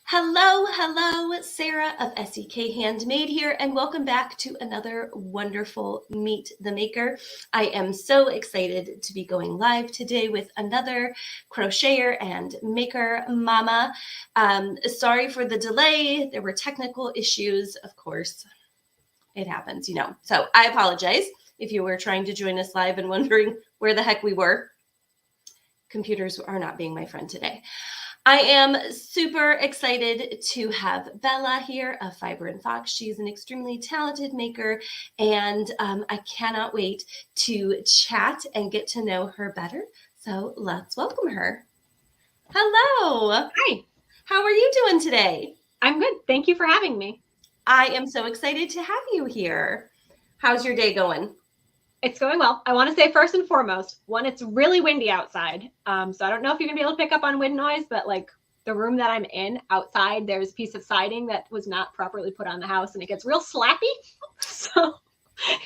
Hello, Sarah of SEK Handmade here, and welcome back to another wonderful Meet the Maker. I am so excited to be going live today with another crocheter and maker mama. Sorry for the delay. There were technical issues, of course. It happens, So I apologize if you were trying to join us live and wondering where the heck we were. Computers are not being my friend today. I am super excited to have Bella here of Fiber and Fox. She's an extremely talented maker, and I cannot wait to chat and get to know her better. So let's welcome her. Hello. Hi. How are you doing today? I'm good. Thank you for having me. I am so excited to have you here. How's your day going? It's going well. I want to say first and foremost, one, it's really windy outside. So I don't know if you're gonna be able to pick up on wind noise, but like the room that I'm in outside, there's a piece of siding that was not properly put on the house and it gets real slappy. So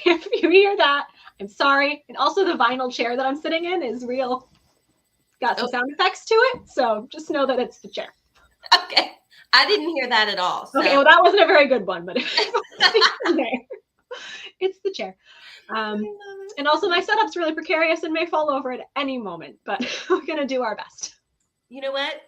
if you hear that, I'm sorry. And also the vinyl chair that I'm sitting in is got some sound effects to it. So just know that it's the chair. Okay. I didn't hear that at all. So. Okay, well, that wasn't a very good one, but it's the chair. And also my setup's really precarious and may fall over at any moment, but we're going to do our best. You know what?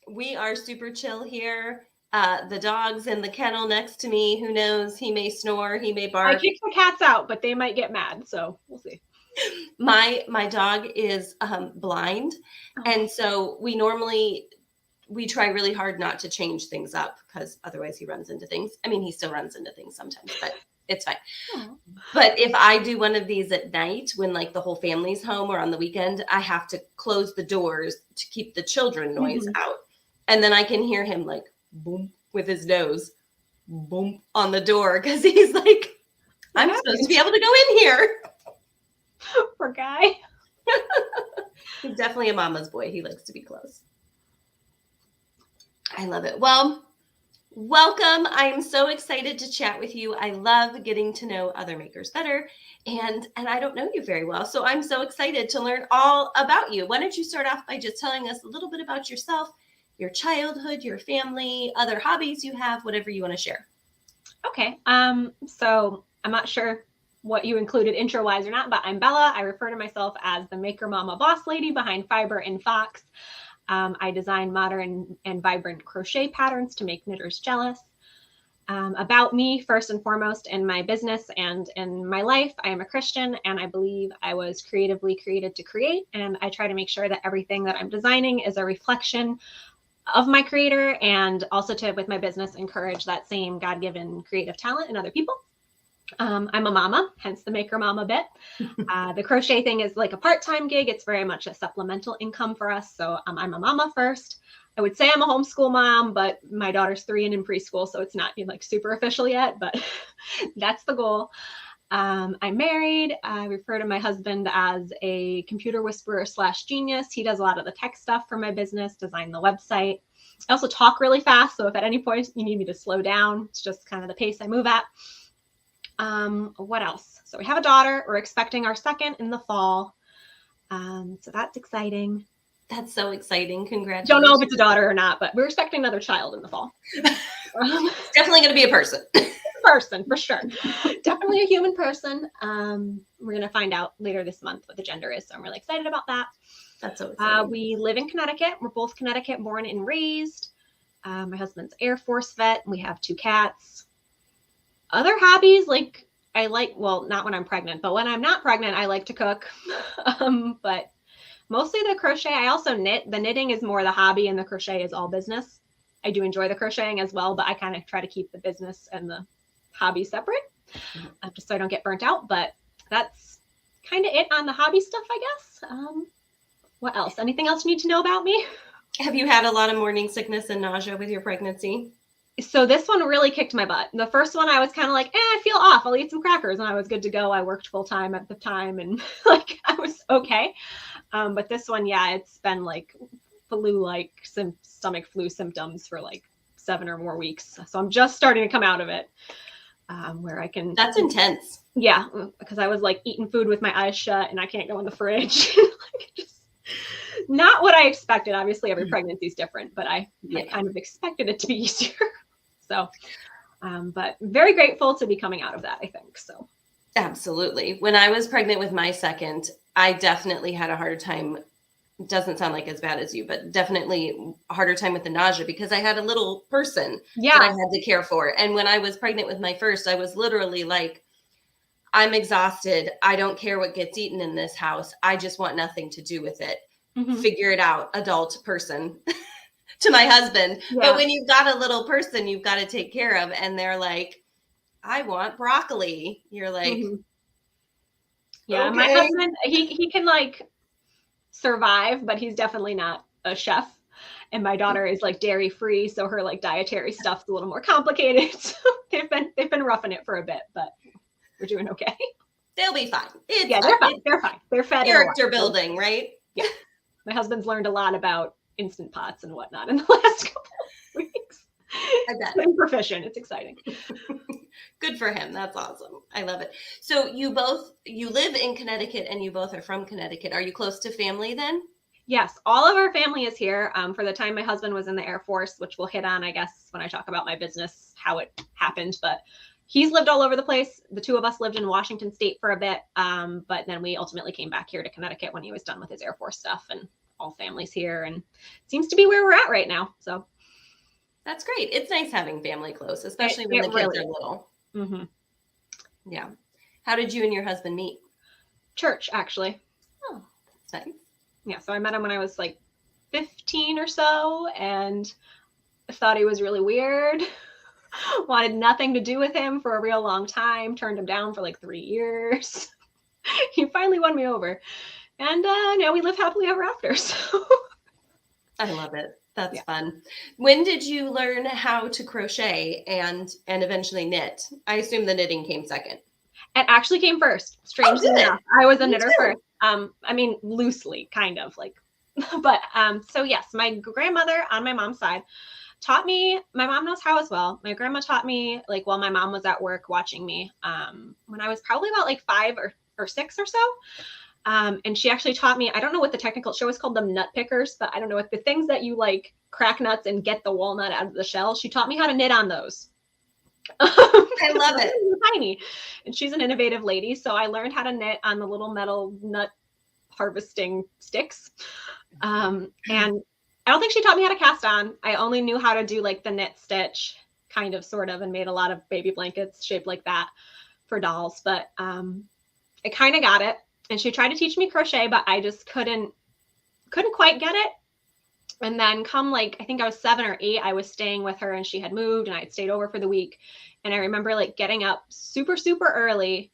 We are super chill here. The dog's in the kennel next to me. Who knows? He may snore. He may bark. I kicked the cats out, but they might get mad. So we'll see. My dog is blind. And so we try really hard not to change things up because otherwise he runs into things. I mean, he still runs into things sometimes, but it's fine. Aww. But if I do one of these at night when like the whole family's home or on the weekend, I have to close the doors to keep the children noise out. And then I can hear him like boom with his nose, boom on the door because he's like, I'm supposed to be able to go in here. Poor guy. He's definitely a mama's boy. He likes to be close. I love it. Well, welcome. I am so excited to chat with you. I love getting to know other makers better, and I don't know you very well. So I'm so excited to learn all about you. Why don't you start off by just telling us a little bit about yourself, your childhood, your family, other hobbies you have, whatever you want to share. Okay. So I'm not sure what you included intro-wise or not, but I'm Bella. I refer to myself as the maker mama boss lady behind Fiber and Fox. I design modern and vibrant crochet patterns to make knitters jealous. About me, first and foremost, in my business and in my life, I am a Christian, and I believe I was creatively created to create. And I try to make sure that everything that I'm designing is a reflection of my creator, and also to, with my business, encourage that same God-given creative talent in other people. I'm a mama, hence the maker mama bit. The crochet thing is like a part-time gig. It's very much a supplemental income for us. So I'm a mama first. I would say I'm a homeschool mom, but my daughter's 3 and in preschool, so it's not like super official yet, but that's the goal. I'm married. I refer to my husband as a computer whisperer / genius. He does a lot of the tech stuff for my business, design the website. I also talk really fast. So if at any point you need me to slow down, it's just kind of the pace I move at. What else? So we have a daughter. We're expecting our second in the fall. So that's exciting. That's so exciting. Congratulations. Don't know if it's a daughter or not, but we're expecting another child in the fall. It's definitely going to be a person. Person, for sure. Definitely a human person. We're going to find out later this month what the gender is. So I'm really excited about that. That's so exciting. We live in Connecticut. We're both Connecticut born and raised. My husband's Air Force vet. We have 2 cats. Other hobbies, like well, not when I'm pregnant, but when I'm not pregnant, I like to cook. But mostly the crochet. I also knit. The knitting is more the hobby and the crochet is all business. I do enjoy the crocheting as well, but I kind of try to keep the business and the hobby separate, just so I don't get burnt out. But that's kind of it on the hobby stuff, I guess. What else? Anything else you need to know about me? Have you had a lot of morning sickness and nausea with your pregnancy? So this one really kicked my butt. The first one, I was kind of like, I feel off. I'll eat some crackers. And I was good to go. I worked full time at the time and like I was okay. But this one, yeah, it's been like flu-like stomach flu symptoms for like 7 or more weeks. So I'm just starting to come out of it where I can. That's intense. Yeah, because I was like eating food with my eyes shut and I can't go in the fridge. Not what I expected. Obviously, every pregnancy is different, but I Yeah. kind of expected it to be easier. So, but very grateful to be coming out of that, I think. So, Absolutely. When I was pregnant with my second, I definitely had a harder time. Doesn't sound like as bad as you, but definitely a harder time with the nausea because I had a little person that I yeah. had to care for. And when I was pregnant with my first, I was literally like, I'm exhausted. I don't care what gets eaten in this house. I just want nothing to do with it. Mhm. Figure it out, adult person. To my husband. Yeah. But when you've got a little person you've got to take care of and they're like, I want broccoli. You're like, Mhm. Yeah, my okay. husband, he can like survive, but he's definitely not a chef. And my daughter is like dairy free, so her like dietary stuff's a little more complicated. So they've been roughing it for a bit, but we're doing okay. They'll be fine. It's Yeah, fine. they're fine. They're fine. They're fed. Character building, right? Yeah. My husband's learned a lot about Instant Pots and whatnot in the last couple of weeks. I bet. I'm proficient. It's exciting. Good for him. That's awesome. I love it. So you live in Connecticut and you both are from Connecticut. Are you close to family then? Yes, all of our family is here. For the time my husband was in the Air Force, which we'll hit on, I guess, when I talk about my business, how it happened. But he's lived all over the place. The two of us lived in Washington State for a bit, but then we ultimately came back here to Connecticut when he was done with his Air Force stuff, and all families here, and seems to be where we're at right now. So that's great. It's nice having family close, especially when the kids really are little. Mm-hmm. Yeah. How did you and your husband meet? Church, actually. Oh, that's nice. Yeah, so I met him when I was like 15 or so, and I thought he was really weird. Wanted nothing to do with him for a real long time. Turned him down for like 3 years. He finally won me over, and now we live happily ever after. So I love it. That's fun. When did you learn how to crochet and eventually knit? I assume the knitting came second. It actually came first. Strangely enough, I was a knitter first. I mean, loosely, kind of like, but so yes, my grandmother on my mom's side taught me. My mom knows how as well. My grandma taught me like while my mom was at work watching me when I was probably about like 5 or 6 or so. And she actually taught me, I don't know what the technical show is called, them nut pickers, but I don't know what the things that you like crack nuts and get the walnut out of the shell. She taught me how to knit on those. I love it. Tiny. And she's an innovative lady. So I learned how to knit on the little metal nut harvesting sticks. And I don't think she taught me how to cast on. I only knew how to do like the knit stitch kind of sort of, and made a lot of baby blankets shaped like that for dolls. But I kind of got it. And she tried to teach me crochet, but I just couldn't quite get it. And then come like, I think I was 7 or 8, I was staying with her and she had moved and I had stayed over for the week. And I remember like getting up super, super early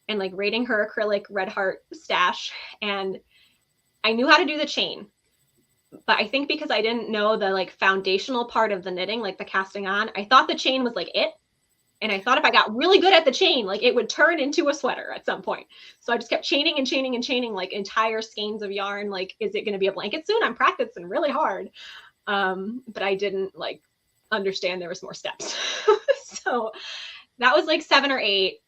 and like raiding her acrylic red heart stash. And I knew how to do the chain, but I think because I didn't know the like foundational part of the knitting, like the casting on, I thought the chain was like it. And I thought if I got really good at the chain, like it would turn into a sweater at some point. So I just kept chaining and chaining and chaining like entire skeins of yarn. Like, is it going to be a blanket soon? I'm practicing really hard. But I didn't like understand there was more steps. So that was like 7 or 8.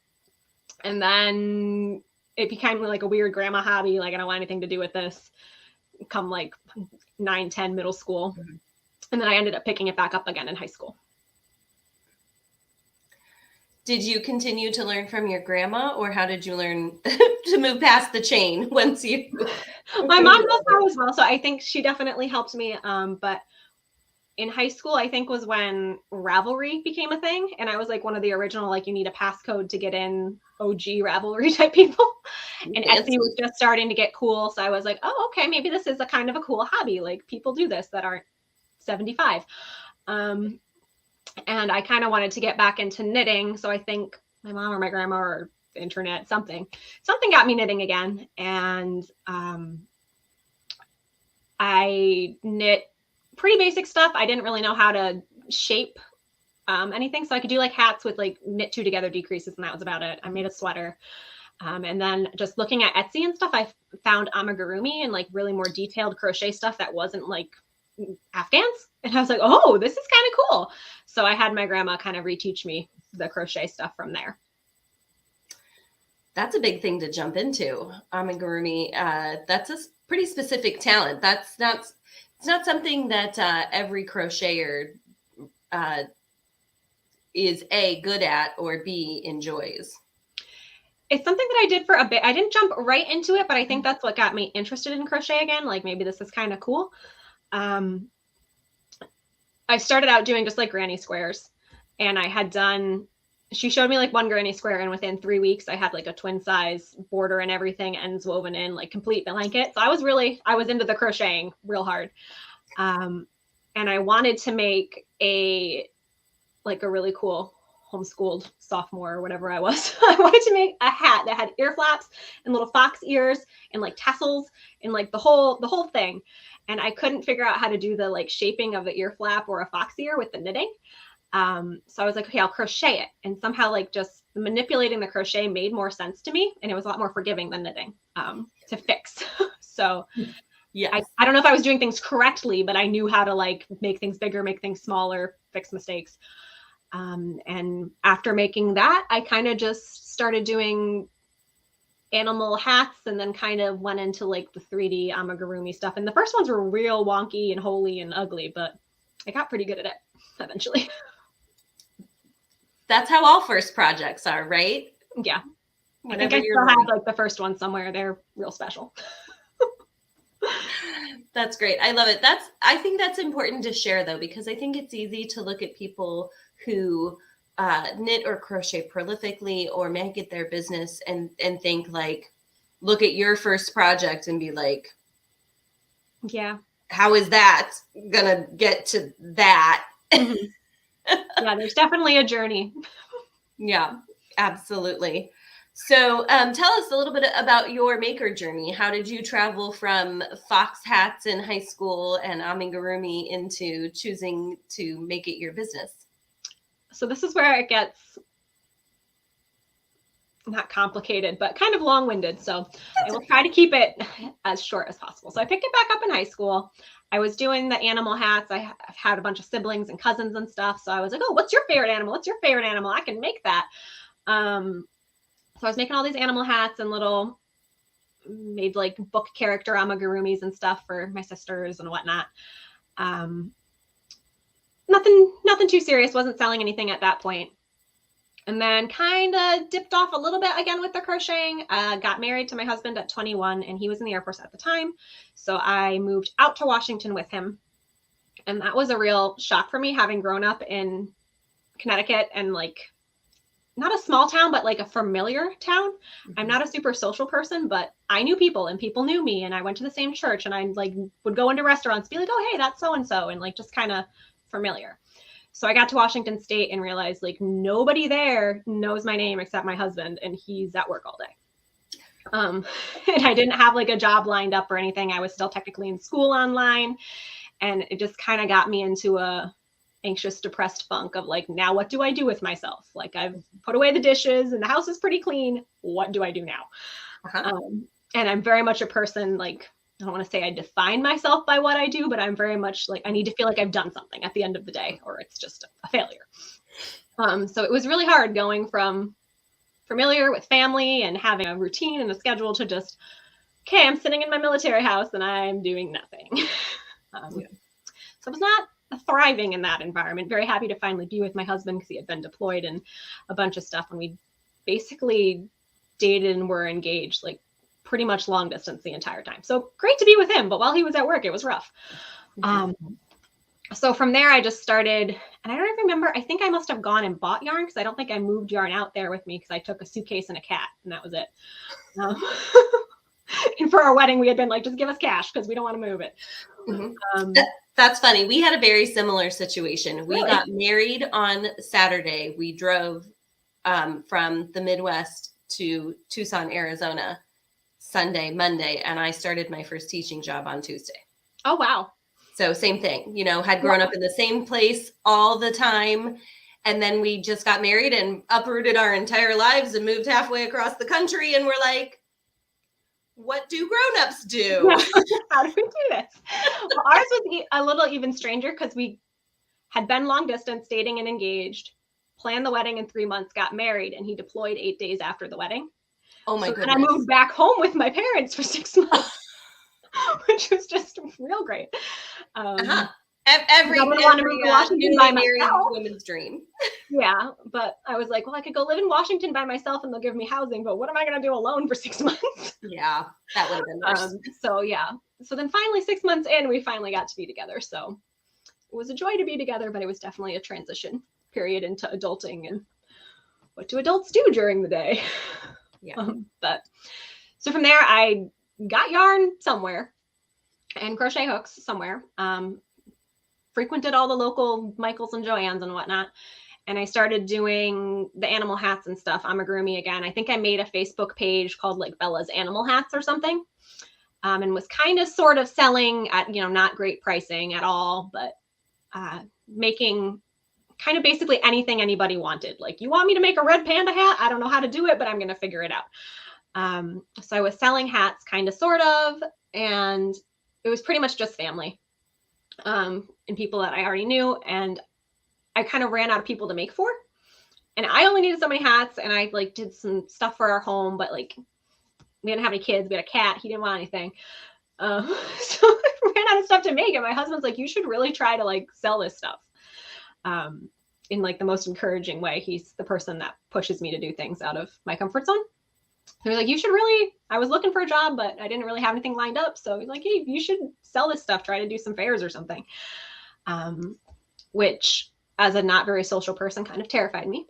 And then it became like a weird grandma hobby. Like, I don't want anything to do with this. Come like 9, 10 middle school. Mm-hmm. And then I ended up picking it back up again in high school. Did you continue to learn from your grandma, or how did you learn to move past the chain once you? My mom knows how as well, so I think she definitely helped me. But in high school, I think was when Ravelry became a thing, and I was like one of the original, like you need a passcode to get in OG Ravelry type people. And Etsy was just starting to get cool, so I was like, oh, okay, maybe this is a kind of a cool hobby. Like people do this that aren't 75. And I kind of wanted to get back into knitting. So I think my mom or my grandma or the internet, something got me knitting again. And I knit pretty basic stuff. I didn't really know how to shape anything. So I could do like hats with like knit 2 together decreases. And that was about it. I made a sweater. And then just looking at Etsy and stuff, I found amigurumi and like really more detailed crochet stuff that wasn't like Afghans. And I was like, oh, this is kind of cool. So I had my grandma kind of reteach me the crochet stuff from there. That's a big thing to jump into. Amigurumi. That's pretty specific talent. It's not something that every crocheter is A, good at, or B, enjoys. It's something that I did for a bit. I didn't jump right into it, but I think that's what got me interested in crochet again. Like maybe this is kind of cool. I started out doing just like granny squares, and I had done, she showed me like one granny square, and within 3 weeks I had like a twin size border and everything, ends woven in, like complete blanket. So I was into the crocheting real hard. And I wanted to make a really cool homeschooled sophomore or whatever I was. I wanted to make a hat that had ear flaps and little fox ears and like tassels and like the whole thing. And I couldn't figure out how to do the like shaping of the ear flap or a fox ear with the knitting. So I was like, okay, I'll crochet it. And somehow like just manipulating the crochet made more sense to me. And it was a lot more forgiving than knitting to fix. So yeah, I don't know if I was doing things correctly, but I knew how to like make things bigger, make things smaller, fix mistakes. And after making that, I kind of just started doing animal hats, and then kind of went into like the 3D amigurumi stuff. And the first ones were real wonky and holy and ugly, but I got pretty good at it eventually. That's how all first projects are, right? Yeah. I think I still have like the first one somewhere. They're real special. That's great. I love it. I think that's important to share though, because I think it's easy to look at people who knit or crochet prolifically or make it their business and think like, look at your first project and be like, yeah, how is that gonna get to that? Yeah, there's definitely a journey. Yeah, absolutely. So tell us a little bit about your maker journey. How did you travel from fox hats in high school and amigurumi into choosing to make it your business? So this is where it gets not complicated, but kind of long-winded. So I will try to keep it as short as possible. So I picked it back up in high school. I was doing the animal hats. I had a bunch of siblings and cousins and stuff. So I was like, oh, what's your favorite animal? What's your favorite animal? I can make that. So I was making all these animal hats and made like book character amigurumis and stuff for my sisters and whatnot. Nothing too serious. Wasn't selling anything at that point. And then kind of dipped off a little bit again with the crocheting. Got married to my husband at 21, and he was in the Air Force at the time. So I moved out to Washington with him. And that was a real shock for me, having grown up in Connecticut and like not a small town, but like a familiar town. Mm-hmm. I'm not a super social person, but I knew people and people knew me, and I went to the same church, and I like would go into restaurants, be like, oh, hey, that's so-and-so, and like just kind of familiar. So I got to Washington State and realized like nobody there knows my name except my husband, and he's at work all day. And I didn't have like a job lined up or anything. I was still technically in school online, and it just kind of got me into a anxious, depressed funk of like, now what do I do with myself? Like I've put away the dishes and the house is pretty clean. What do I do now? And I'm very much a person, like, I don't want to say I define myself by what I do, but I'm very much like, I need to feel like I've done something at the end of the day, or it's just a failure. So it was really hard going from familiar with family and having a routine and a schedule to just, okay, I'm sitting in my military house and I'm doing nothing. So I was not thriving in that environment. Very happy to finally be with my husband because he had been deployed and a bunch of stuff. And we basically dated and were engaged like pretty much long distance the entire time. So great to be with him. But while he was at work, it was rough. So from there, I just started, and I don't even remember, I think I must have gone and bought yarn because I don't think I moved yarn out there with me because I took a suitcase and a cat, and that was it. And for our wedding, we had been like, just give us cash because we don't want to move it. Mm-hmm. That's funny. We had a very similar situation. We got married on Saturday. We drove from the Midwest to Tucson, Arizona, Monday, and I started my first teaching job on Tuesday. Oh, wow. So same thing, had grown up in the same place all the time. And then we just got married and uprooted our entire lives and moved halfway across the country. And we're like, what do grown-ups do? How do we do this? Well, ours was a little even stranger because we had been long distance, dating and engaged, planned the wedding in 3 months, got married, and he deployed 8 days after the wedding. Oh my goodness. And I moved back home with my parents for 6 months. which was just real great. Every newly married woman's dream. Yeah, but I was like, well, I could go live in Washington by myself and they'll give me housing, but what am I going to do alone for 6 months? Yeah, that would have been worse. So yeah, so then finally 6 months in, we finally got to be together. So it was a joy to be together, but it was definitely a transition period into adulting and what do adults do during the day? Yeah. But so from there, I got yarn somewhere and crochet hooks somewhere. Frequented all the local Michaels and Joann's and whatnot. And I started doing the animal hats and stuff, amigurumi again. I think I made a Facebook page called like Bella's Animal Hats or something. And was kind of sort of selling at, not great pricing at all, but making kind of basically anything anybody wanted. Like, you want me to make a red panda hat? I don't know how to do it, but I'm going to figure it out. So I was selling hats kind of, sort of, and it was pretty much just family. And people that I already knew, and I kind of ran out of people to make for, and I only needed so many hats, and I like did some stuff for our home, but like we didn't have any kids. We had a cat. He didn't want anything. So I ran out of stuff to make, and my husband's like, you should really try to like sell this stuff in like the most encouraging way. He's the person that pushes me to do things out of my comfort zone. They're like, you should really, I was looking for a job, but I didn't really have anything lined up. So he's like, hey, you should sell this stuff, try to do some fairs or something. Which as a not very social person kind of terrified me.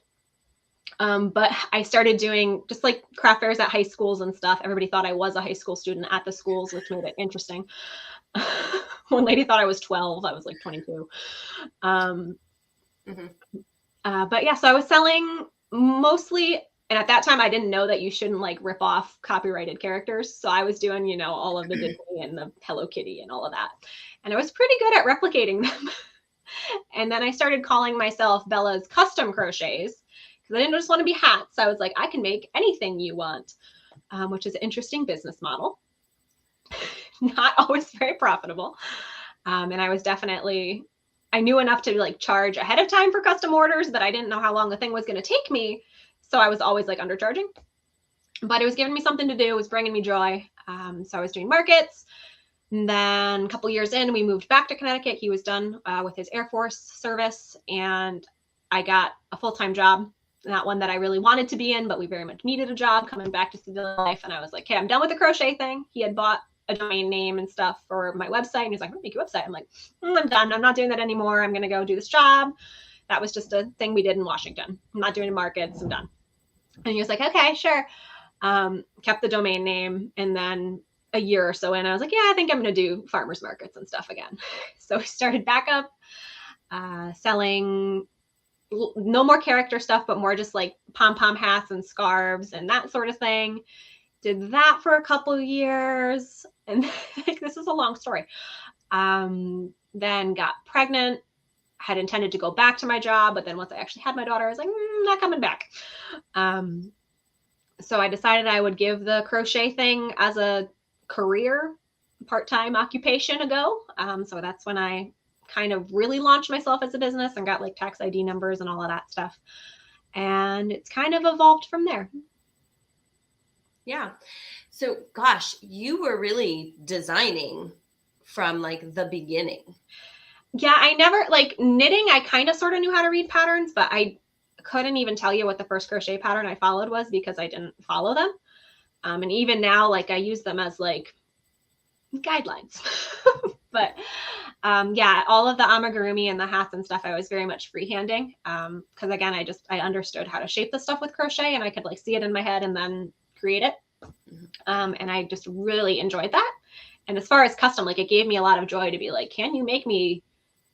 But I started doing just like craft fairs at high schools and stuff. Everybody thought I was a high school student at the schools, which made it interesting. One lady thought I was 12. I was like 22. But yeah, so I was selling mostly. And at that time, I didn't know that you shouldn't like rip off copyrighted characters. So I was doing, all of the Disney and the Hello Kitty and all of that. And I was pretty good at replicating them. And then I started calling myself Bella's Custom Crochets because I didn't just want to be hats. I was like, I can make anything you want, which is an interesting business model. Not always very profitable. And I was definitely, I knew enough to like charge ahead of time for custom orders, but I didn't know how long the thing was going to take me. So I was always like undercharging, but it was giving me something to do. It was bringing me joy. So I was doing markets. And then a couple years in, we moved back to Connecticut. He was done with his Air Force service, and I got a full-time job. Not one that I really wanted to be in, but we very much needed a job coming back to civilian life. And I was like, okay, I'm done with the crochet thing. He had bought a domain name and stuff for my website. And he's like, I'm gonna make you a website. I'm like, I'm done. I'm not doing that anymore. I'm going to go do this job. That was just a thing we did in Washington. I'm not doing markets. I'm done. And he was like, okay, sure. Kept the domain name. And then a year or so in, I was like, yeah, I think I'm going to do farmers markets and stuff again. So we started back up selling no more character stuff, but more just like pom-pom hats and scarves and that sort of thing. Did that for a couple of years. And like, this is a long story. Then got pregnant. Had intended to go back to my job, but then once I actually had my daughter, I was like, not coming back. So I decided I would give the crochet thing as a career, part-time occupation a go. So that's when I kind of really launched myself as a business and got like tax ID numbers and all of that stuff. And it's kind of evolved from there. Yeah. So gosh, you were really designing from like the beginning. Yeah, I never like knitting. I kind of sort of knew how to read patterns, but I couldn't even tell you what the first crochet pattern I followed was because I didn't follow them. And even now, like I use them as like guidelines. But yeah, all of the amigurumi and the hats and stuff, I was very much freehanding. Because again, I understood how to shape the stuff with crochet and I could like see it in my head and then create it. And I just really enjoyed that. And as far as custom, like it gave me a lot of joy to be like, can you make me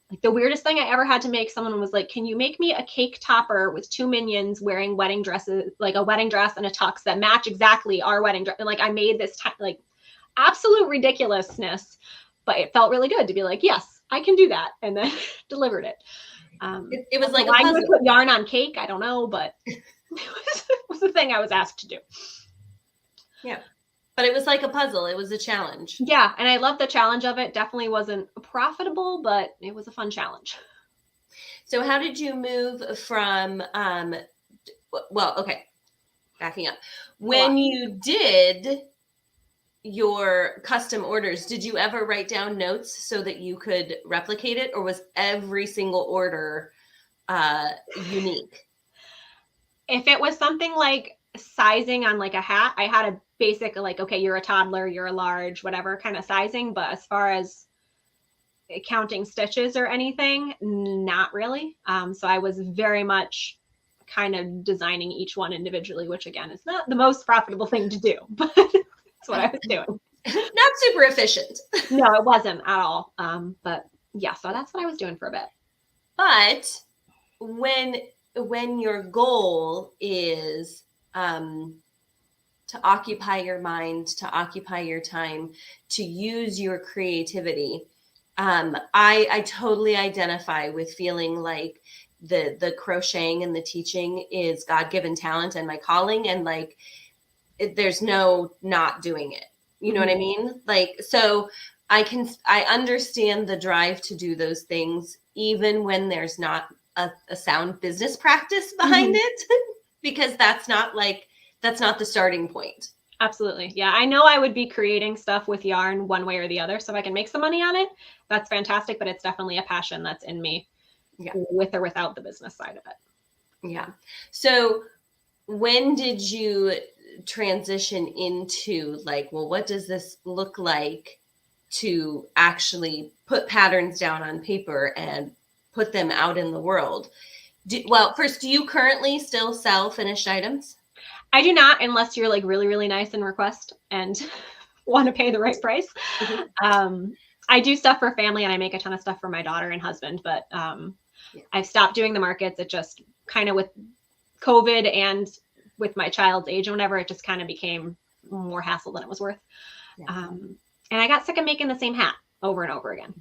like the weirdest thing I ever had to make? Someone was like, can you make me a cake topper with 2 minions wearing wedding dresses, like a wedding dress and a tux that match exactly our wedding dress? And like, I made this like absolute ridiculousness, but it felt really good to be like, yes, I can do that. And then delivered it. It was like I would put yarn on cake. I don't know, but it was the thing I was asked to do. Yeah. But it was like a puzzle. It was a challenge. Yeah. And I love the challenge of it. Definitely wasn't profitable, but it was a fun challenge. So how did you move from, well, okay, backing up. When you did your custom orders, did you ever write down notes so that you could replicate it, or was every single order unique? If it was something like sizing on like a hat, I had a basic, like, okay, you're a toddler, you're a large, whatever kind of sizing. But as far as counting stitches or anything, not really. So I was very much kind of designing each one individually, which again is not the most profitable thing to do, but that's what I was doing. Not super efficient. No, it wasn't at all. But yeah, so that's what I was doing for a bit. But when your goal is to occupy your mind, to occupy your time, to use your creativity, I totally identify with feeling like the crocheting and the teaching is God-given talent and my calling, and like there's no not doing it. You know what I mean? Like, so I understand the drive to do those things, even when there's not a sound business practice behind it, because that's not the starting point. Absolutely. Yeah. I know I would be creating stuff with yarn one way or the other. So if I can make some money on it, that's fantastic. But it's definitely a passion that's in me, with or without the business side of it. Yeah. So when did you transition into like, well, what does this look like to actually put patterns down on paper and put them out in the world? First, do you currently still sell finished items? I do not, unless you're like really, really nice in request and want to pay the right price. I do stuff for family, and I make a ton of stuff for my daughter and husband, but I've stopped doing the markets. It just kind of, with COVID and with my child's age and whatever, it just kind of became more hassle than it was worth. And I got sick of making the same hat over and over again.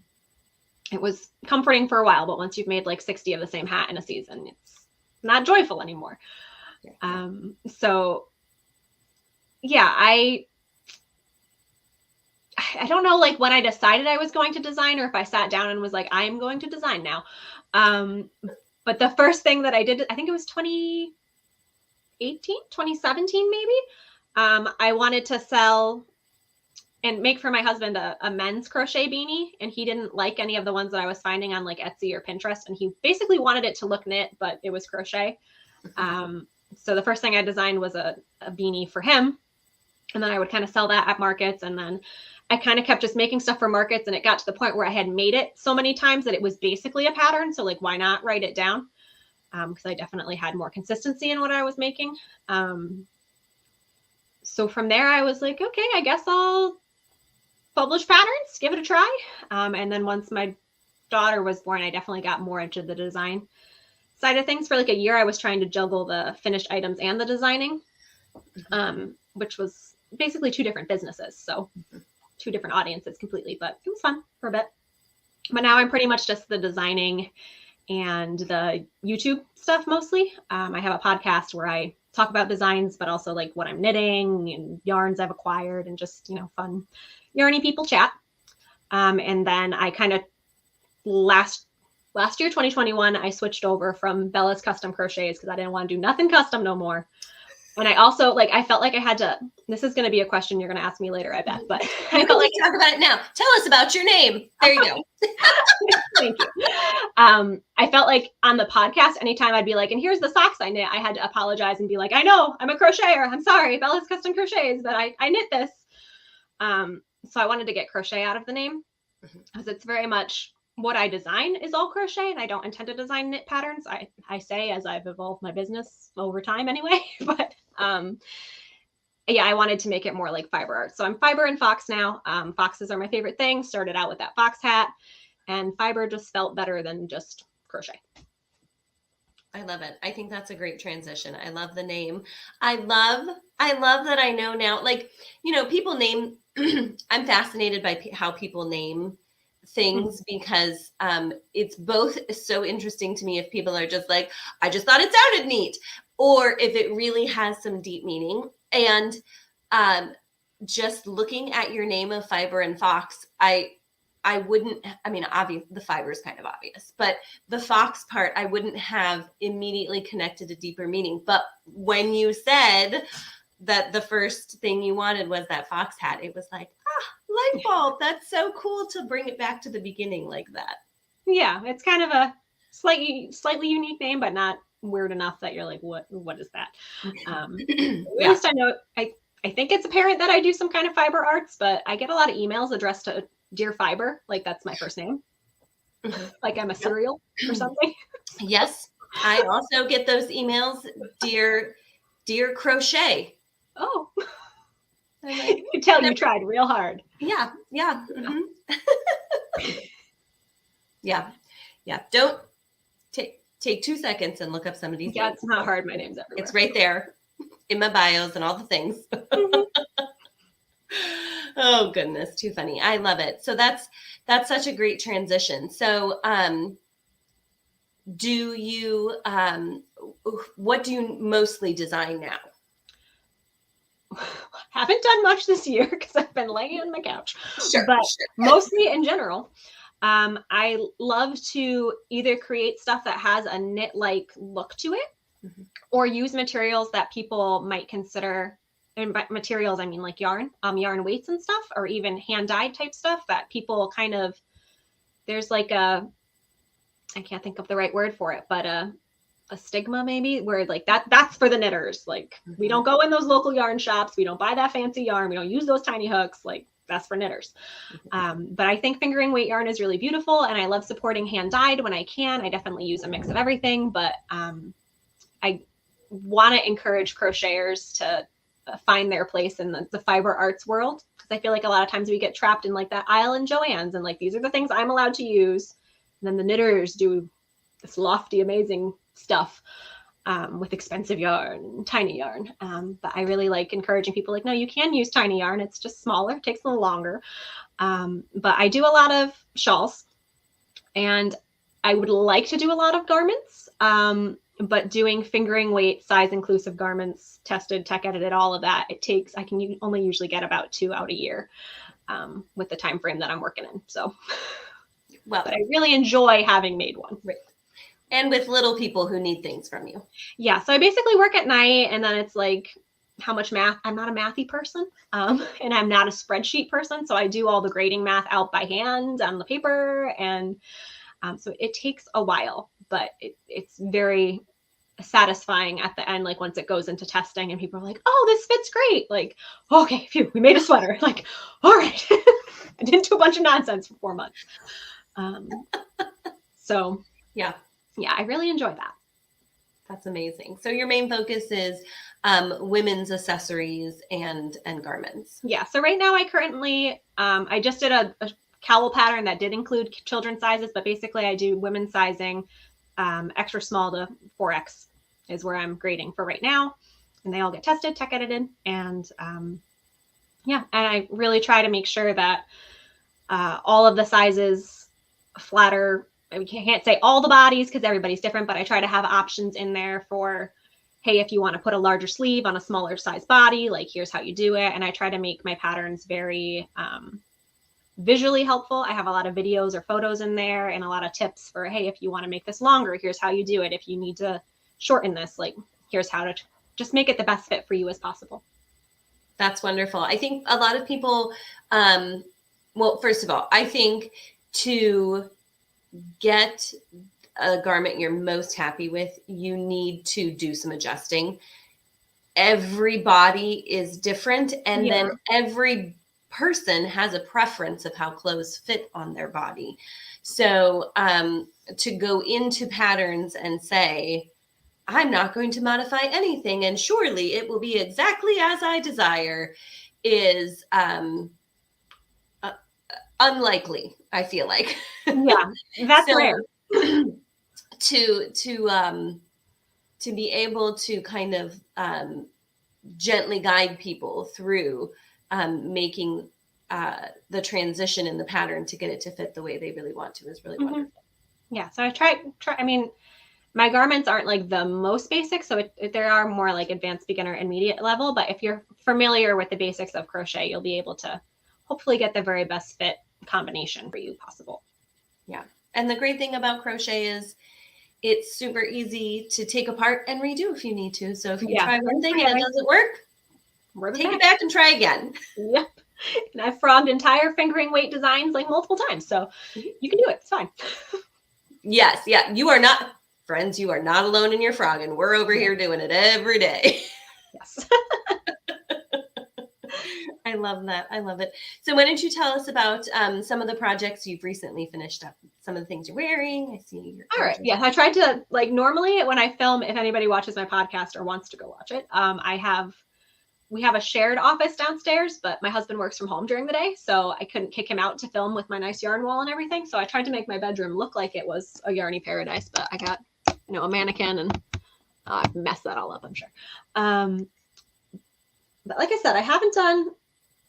It was comforting for a while, but once you've made like 60 of the same hat in a season, it's not joyful anymore. So yeah, I don't know like when I decided I was going to design, or if I sat down and was like, I'm going to design now. But the first thing that I did, I think it was 2017, maybe. I wanted to sell and make for my husband a men's crochet beanie, and he didn't like any of the ones that I was finding on like Etsy or Pinterest, and he basically wanted it to look knit, but it was crochet. So the first thing I designed was a beanie for him, and then I would kind of sell that at markets, and then I kind of kept just making stuff for markets, and it got to the point where I had made it so many times that it was basically a pattern. So like, why not write it down? Because I definitely had more consistency in what I was making. So from there I was like, okay, I guess I'll publish patterns, give it a try. And then once my daughter was born, I definitely got more into the design side of things. For like a year, I was trying to juggle the finished items and the designing, which was basically two different businesses. So two different audiences completely, but it was fun for a bit. But now I'm pretty much just the designing and the YouTube stuff mostly. I have a podcast where I talk about designs, but also like what I'm knitting and yarns I've acquired, and just, you know, fun yarny people chat. And then I kind of last year, 2021, I switched over from Bella's Custom Crochets because I didn't want to do nothing custom no more. And I also I felt like I had to, this is going to be a question you're going to ask me later, I bet, but I felt like talk about it now. Tell us about your name. There you go. Thank you. I felt like on the podcast, anytime I'd be like, and here's the socks I knit, I had to apologize and be like, I know I'm a crocheter. I'm sorry, Bella's Custom Crochets, but I knit this. So I wanted to get crochet out of the name because it's very much what I design is all crochet, and I don't intend to design knit patterns. I say as I've evolved my business over time anyway, but yeah, I wanted to make it more like fiber art. So I'm fiber and fox now. Foxes are my favorite thing. Started out with that fox hat, and fiber just felt better than just crochet. I love it. I think that's a great transition. I love the name. I love that I know now, like, you know, people name, I'm fascinated by how people name things because it's both so interesting to me if people are just like, I just thought it sounded neat, or if it really has some deep meaning. And just looking at your name of Fiber and Fox, I wouldn't, I mean, obviously the fiber is kind of obvious, but the fox part, I wouldn't have immediately connected a deeper meaning. But when you said that the first thing you wanted was that fox hat. It was like, light bulb. That's so cool to bring it back to the beginning like that. Yeah, it's kind of a slightly unique name, but not weird enough that you're like, what is that? At least I know, I think it's apparent that I do some kind of fiber arts, but I get a lot of emails addressed to Dear Fiber, like that's my first name. Like I'm a cereal or something. Yes, I also get those emails, dear Crochet. Oh, I'm like, I can tell you tried real hard. Yeah. Mm-hmm. Yeah. Don't take 2 seconds and look up some of these. Yeah, it's not hard. My name's everywhere. It's right there in my bios and all the things. Oh goodness, too funny. I love it. So that's such a great transition. So do you what do you mostly design now? Haven't done much this year because I've been laying on my couch. Sure. Mostly in general, I love to either create stuff that has a knit-like look to it, or use materials that people might consider, and by materials I mean like yarn weights and stuff, or even hand-dyed type stuff that people kind of, there's like I can't think of the right word for it, but a stigma maybe, where like that's for the knitters. Like we don't go in those local yarn shops, we don't buy that fancy yarn, we don't use those tiny hooks, like that's for knitters. But I think fingering weight yarn is really beautiful, and I love supporting hand dyed when I can. I definitely use a mix of everything, but I want to encourage crocheters to find their place in the fiber arts world, because I feel like a lot of times we get trapped in like that aisle in Joann's and like these are the things I'm allowed to use, and then the knitters do this lofty, amazing stuff with expensive yarn, tiny yarn. But I really like encouraging people like, no, you can use tiny yarn. It's just smaller, it takes a little longer. But I do a lot of shawls, and I would like to do a lot of garments. But doing fingering weight, size inclusive garments, tested, tech edited, all of that, I can only usually get about 2 out a year with the time frame that I'm working in. So, well, but I really enjoy having made one. Right. And with little people who need things from you. Yeah. So I basically work at night, and then it's like, how much math? I'm not a mathy person, and I'm not a spreadsheet person. So I do all the grading math out by hand on the paper. And so it takes a while, but it's very satisfying at the end. Like once it goes into testing and people are like, oh, this fits great. Like, okay, phew, we made a sweater. Like, all right. I didn't do a bunch of nonsense for 4 months. So yeah, I really enjoy that. That's amazing. So your main focus is women's accessories and garments. Yeah. So right now I currently, I just did a cowl pattern that did include children's sizes, but basically I do women's sizing, extra small to 4X is where I'm grading for right now. And they all get tested, tech edited. And yeah, and I really try to make sure that all of the sizes flatter. We can't say all the bodies because everybody's different, but I try to have options in there for, hey, if you want to put a larger sleeve on a smaller size body, like here's how you do it. And I try to make my patterns very visually helpful. I have a lot of videos or photos in there and a lot of tips for, hey, if you want to make this longer, here's how you do it. If you need to shorten this, like here's how to just make it the best fit for you as possible. That's wonderful. I think a lot of people, well, first of all, I think to get a garment you're most happy with, you need to do some adjusting. Every body is different, and then every person has a preference of how clothes fit on their body. So to go into patterns and say, I'm not going to modify anything, and surely it will be exactly as I desire, is unlikely, I feel like. Yeah, that's so rare. To be able to kind of gently guide people through making the transition in the pattern to get it to fit the way they really want to is really wonderful. Yeah, so I try. I mean, my garments aren't like the most basic, so there are more like advanced, beginner, intermediate level. But if you're familiar with the basics of crochet, you'll be able to hopefully get the very best fit combination for you possible. Yeah. And the great thing about crochet is it's super easy to take apart and redo if you need to. So if you try one thing and it doesn't work, We're Take it back and try again. Yep. And I've frogged entire fingering weight designs like multiple times. So you can do it. It's fine. Yes. Yeah. You are not, friends, you are not alone in your frogging. We're over here doing it every day. Yes. I love that. I love it. So why don't you tell us about some of the projects you've recently finished up, some of the things you're wearing. I see your All right. Yeah. I tried to, like, normally when I film, if anybody watches my podcast or wants to go watch it, we have a shared office downstairs, but my husband works from home during the day. So I couldn't kick him out to film with my nice yarn wall and everything. So I tried to make my bedroom look like it was a yarny paradise, but I got, a mannequin and I've messed that all up, I'm sure. But like I said, I haven't done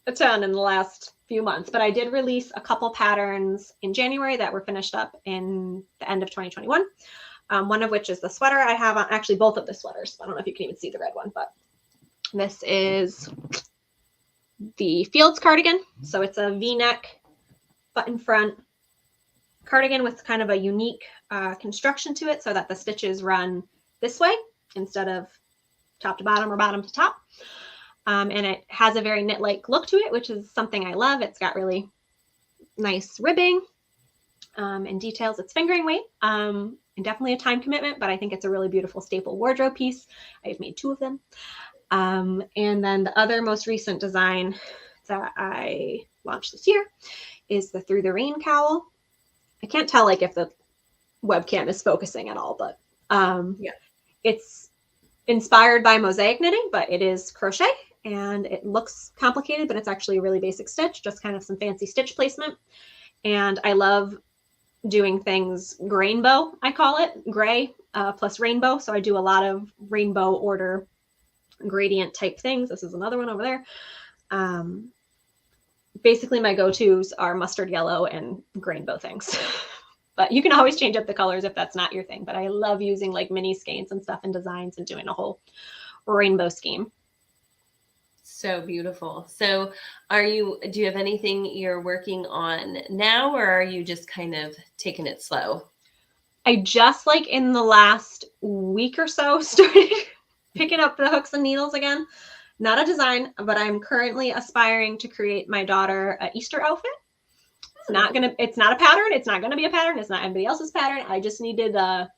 a ton in the last few months, but I did release a couple patterns in January that were finished up in the end of 2021. One of which is the sweater I have on, actually both of the sweaters. I don't know if you can even see the red one, but this is the Fields cardigan. So it's a V-neck button front cardigan with kind of a unique construction to it so that the stitches run this way instead of top to bottom or bottom to top. And it has a very knit-like look to it, which is something I love. It's got really nice ribbing and details. It's fingering weight and definitely a time commitment, but I think it's a really beautiful staple wardrobe piece. I've made 2 of them. And then the other most recent design that I launched this year is the Through the Rain cowl. I can't tell like if the webcam is focusing at all, but it's inspired by mosaic knitting, but it is crochet and it looks complicated, but it's actually a really basic stitch, just kind of some fancy stitch placement. And I love doing things grainbow, I call it, gray plus rainbow. So I do a lot of rainbow order gradient type things. This is another one over there. Basically my go-tos are mustard yellow and grainbow things. But you can always change up the colors if that's not your thing. But I love using like mini skeins and stuff in designs and doing a whole rainbow scheme. So beautiful. So do you have anything you're working on now, or are you just kind of taking it slow? I just like in the last week or so started picking up the hooks and needles again. Not a design, but I'm currently aspiring to create my daughter an Easter outfit. It's not a pattern. It's not going to be a pattern. It's not anybody else's pattern. I just needed a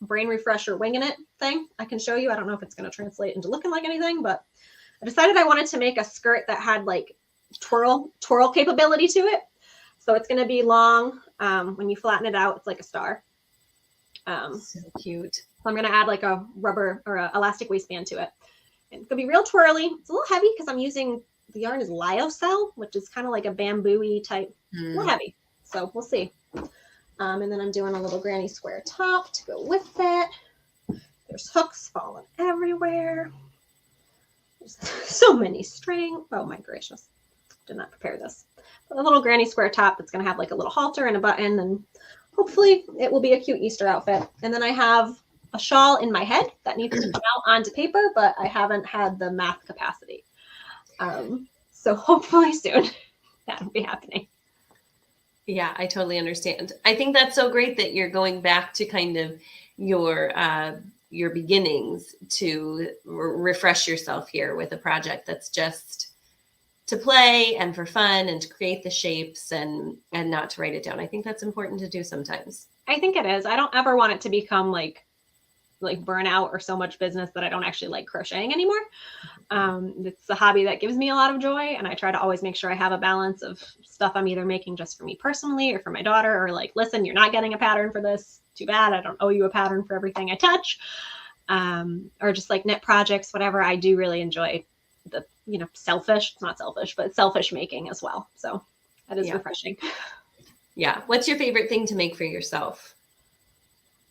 brain refresher winging it thing. I can show you. I don't know if it's going to translate into looking like anything, but I decided I wanted to make a skirt that had like twirl capability to it. So it's going to be long. When you flatten it out, it's like a star. So cute. So I'm going to add like a rubber or a elastic waistband to it. And it's going to be real twirly. It's a little heavy because I'm using, the yarn is lyocell, which is kind of like a bamboo-y type, a little heavy. So we'll see. And then I'm doing a little granny square top to go with it. There's hooks falling everywhere. There's so many string. Oh my gracious. Did not prepare this. But a little granny square top that's going to have like a little halter and a button, and hopefully it will be a cute Easter outfit. And then I have a shawl in my head that needs to come out onto paper, but I haven't had the math capacity. So hopefully soon that'll be happening. Yeah, I totally understand. I think that's so great that you're going back to kind of your beginnings to refresh yourself here with a project that's just to play and for fun and to create the shapes and not to write it down. I think that's important to do sometimes. I think it is. I don't ever want it to become like burnout or so much business that I don't actually like crocheting anymore. It's a hobby that gives me a lot of joy, and I try to always make sure I have a balance of stuff I'm either making just for me personally or for my daughter, or like, listen, you're not getting a pattern for this. Too bad. I don't owe you a pattern for everything I touch. Or just like knit projects, whatever. I do really enjoy the, selfish, it's not selfish, but selfish making as well. So that is refreshing. Yeah. What's your favorite thing to make for yourself?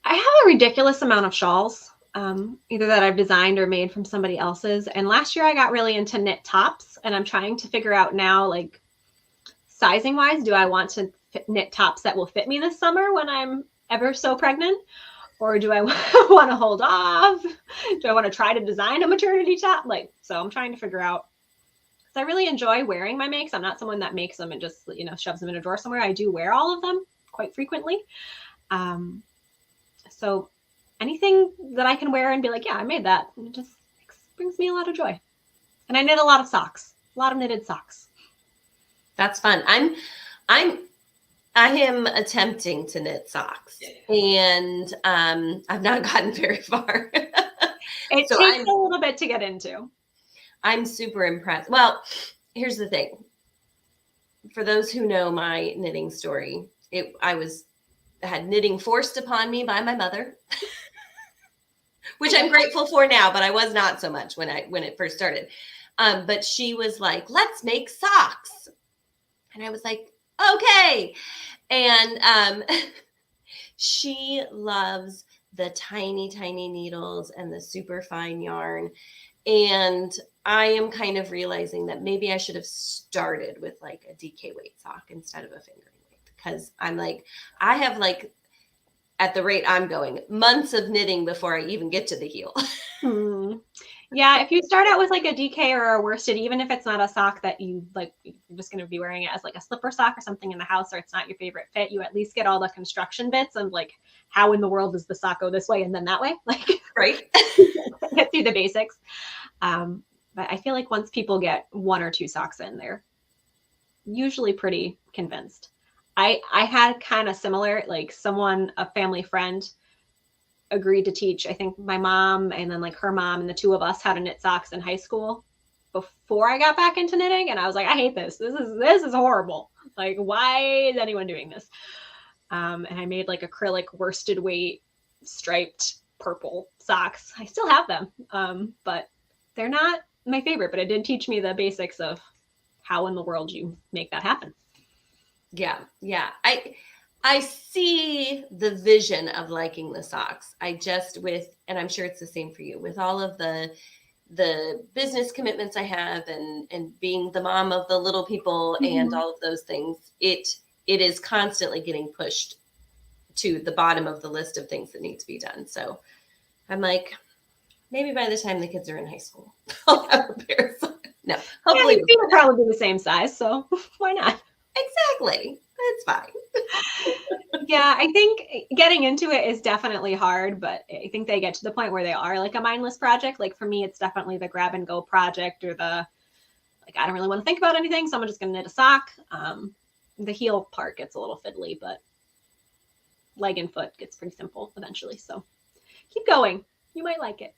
I have a ridiculous amount of shawls, either that I've designed or made from somebody else's. And last year I got really into knit tops, and I'm trying to figure out now, like sizing wise, do I want to knit tops that will fit me this summer when I'm ever so pregnant? Or do I want to hold off? Do I want to try to design a maternity top? So I'm trying to figure out, because I really enjoy wearing my makes. I'm not someone that makes them and just, shoves them in a drawer somewhere. I do wear all of them quite frequently. So anything that I can wear and be like, yeah, I made that, it just brings me a lot of joy. And I knit a lot of socks, a lot of knitted socks. That's fun. I am attempting to knit socks, and I've not gotten very far. It So takes a little bit to get into. I'm super impressed. Well, here's the thing. For those who know my knitting story, I had knitting forced upon me by my mother, which I'm grateful for now, but I was not so much when it first started. But she was like, "Let's make socks," and I was like, "Okay." And she loves the tiny, tiny needles and the super fine yarn. And I am kind of realizing that maybe I should have started with like a DK weight sock instead of a fingering weight, because I'm like, I have like, at the rate I'm going, months of knitting before I even get to the heel. Yeah, if you start out with like a DK or a worsted, even if it's not a sock that you like, you're just going to be wearing it as like a slipper sock or something in the house, or it's not your favorite fit, you at least get all the construction bits and like, how in the world does the sock go this way and then that way? Like, right? Get through the basics. But I feel like once people get one or two socks in, they're usually pretty convinced. I had kind of similar, like a family friend agreed to teach, I think my mom and then like her mom and the two of us how to knit socks in high school before I got back into knitting. And I was like, I hate this. This is horrible. Like, why is anyone doing this? And I made like acrylic worsted weight striped purple socks. I still have them. But they're not my favorite, but it did teach me the basics of how in the world you make that happen. Yeah. Yeah. I see the vision of liking the socks. And I'm sure it's the same for you, with all of the business commitments I have and being the mom of the little people and all of those things, it is constantly getting pushed to the bottom of the list of things that need to be done. So I'm like, maybe by the time the kids are in high school, I'll have a pair of socks. No, hopefully yeah, they'll probably be the same size, so why not? Exactly. It's fine. Yeah, I think getting into it is definitely hard, but I think they get to the point where they are like a mindless project. Like for me, it's definitely the grab and go project, or I don't really want to think about anything, so I'm just going to knit a sock. The heel part gets a little fiddly, but leg and foot gets pretty simple eventually. So keep going. You might like it.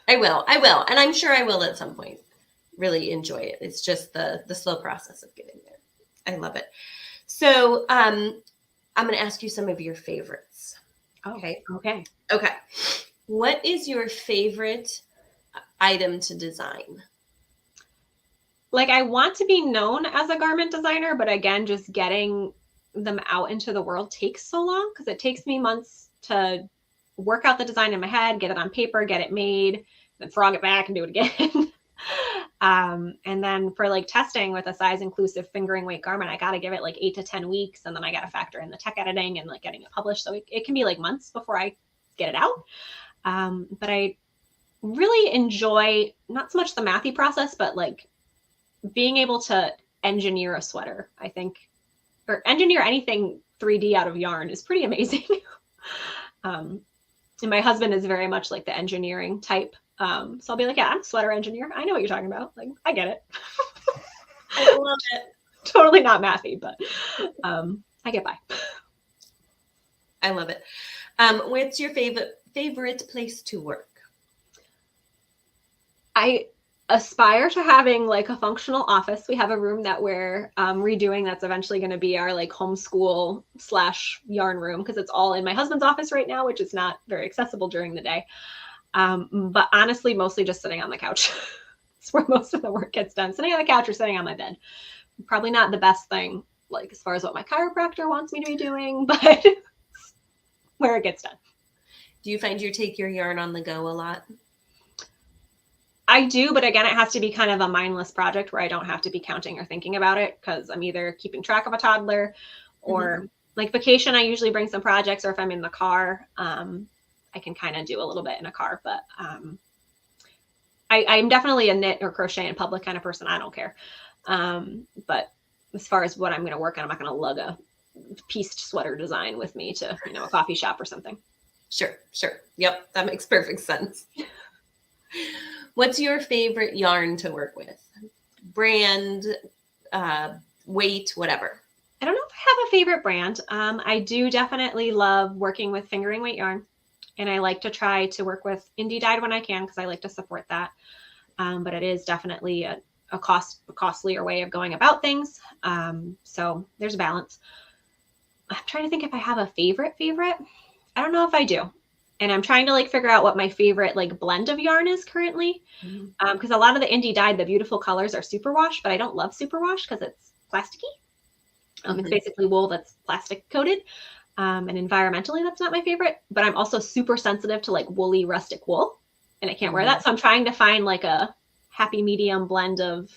I will. And I'm sure I will at some point really enjoy it. It's just the slow process of getting there. I love it. So I'm going to ask you some of your favorites. Okay. Okay. What is your favorite item to design? Like, I want to be known as a garment designer, but again, just getting them out into the world takes so long, because it takes me months to work out the design in my head, get it on paper, get it made, then frog it back and do it again. And then for like testing with a size inclusive fingering weight garment, I got to give it like 8 to 10 weeks. And then I got to factor in the tech editing and like getting it published. So it can be like months before I get it out. But I really enjoy not so much the mathy process, but like being able to engineer a sweater, I think, or engineer anything 3D out of yarn is pretty amazing. And my husband is very much like the engineering type. So I'll be like, yeah, I'm a sweater engineer. I know what you're talking about. Like, I get it. I love it. Totally not mathy, but I get by. I love it. What's your favorite place to work? I aspire to having like a functional office. We have a room that we're redoing that's eventually going to be our like homeschool / yarn room, because it's all in my husband's office right now, which is not very accessible during the day. But honestly, mostly just sitting on the couch. It's where most of the work gets done. Sitting on the couch or sitting on my bed. Probably not the best thing, like as far as what my chiropractor wants me to be doing, but where it gets done. Do you find you take your yarn on the go a lot? I do, but again, it has to be kind of a mindless project where I don't have to be counting or thinking about it, because I'm either keeping track of a toddler or like vacation. I usually bring some projects, or if I'm in the car, I can kind of do a little bit in a car, but I'm definitely a knit or crochet in public kind of person. I don't care. But as far as what I'm going to work on, I'm not going to lug a pieced sweater design with me to, a coffee shop or something. Sure. Yep. That makes perfect sense. What's your favorite yarn to work with? Brand, weight, whatever. I don't know if I have a favorite brand. I do definitely love working with fingering weight yarn, and I like to try to work with indie dyed when I can because I like to support that. But it is definitely a costlier way of going about things. So there's a balance. I'm trying to think if I have a favorite. I don't know if I do. And I'm trying to like figure out what my favorite like blend of yarn is currently. Because a lot of the indie dyed, the beautiful colors are superwash, but I don't love superwash because it's plasticky. It's basically wool that's plastic coated. And environmentally, that's not my favorite. But I'm also super sensitive to like woolly rustic wool, and I can't wear that. So I'm trying to find like a happy medium blend of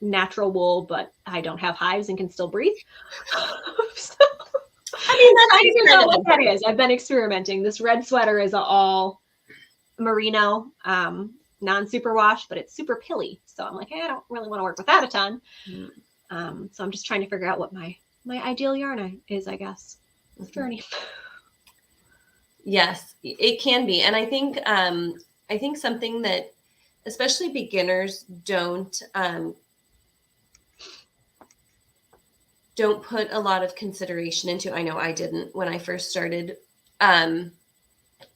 natural wool, but I don't have hives and can still breathe. So, I mean, I don't know what that is. I've been experimenting. This red sweater is all merino, non-superwash, but it's super pilly. So I'm like, hey, I don't really want to work with that a ton. So I'm just trying to figure out what my ideal yarn is, I guess. It's a journey. Yes, it can be. And I think something that especially beginners don't put a lot of consideration into, I know I didn't when I first started,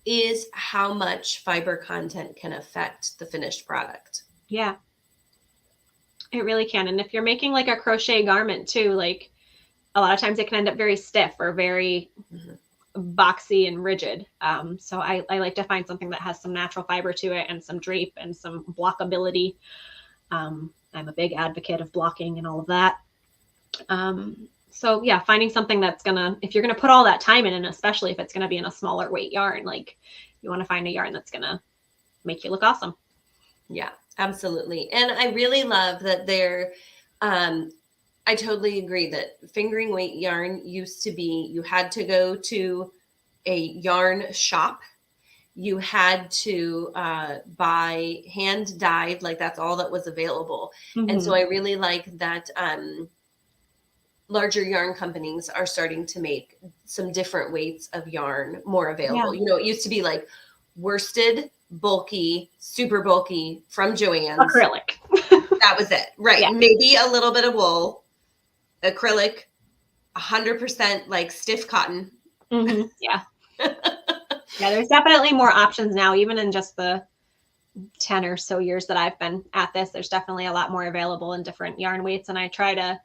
is how much fiber content can affect the finished product. Yeah, it really can. And if you're making like a crochet garment too, like a lot of times it can end up very stiff or very boxy and rigid. So I like to find something that has some natural fiber to it and some drape and some blockability. I'm a big advocate of blocking and all of that. So yeah, finding something that's if you're gonna put all that time in, and especially if it's gonna be in a smaller weight yarn, like you want to find a yarn that's gonna make you look awesome. Yeah, absolutely. And I really love that I totally agree that fingering weight yarn used to be, you had to go to a yarn shop. You had to buy hand dyed, like that's all that was available. And so I really like that larger yarn companies are starting to make some different weights of yarn more available. Yeah. You know, it used to be like worsted, bulky, super bulky from Joann's. Acrylic. That was it. Right. Yeah. Maybe a little bit of wool, acrylic, 100% like stiff cotton. Yeah. Yeah, there's definitely more options now, even in just the 10 or so years that I've been at this. There's definitely a lot more available in different yarn weights. And I try to,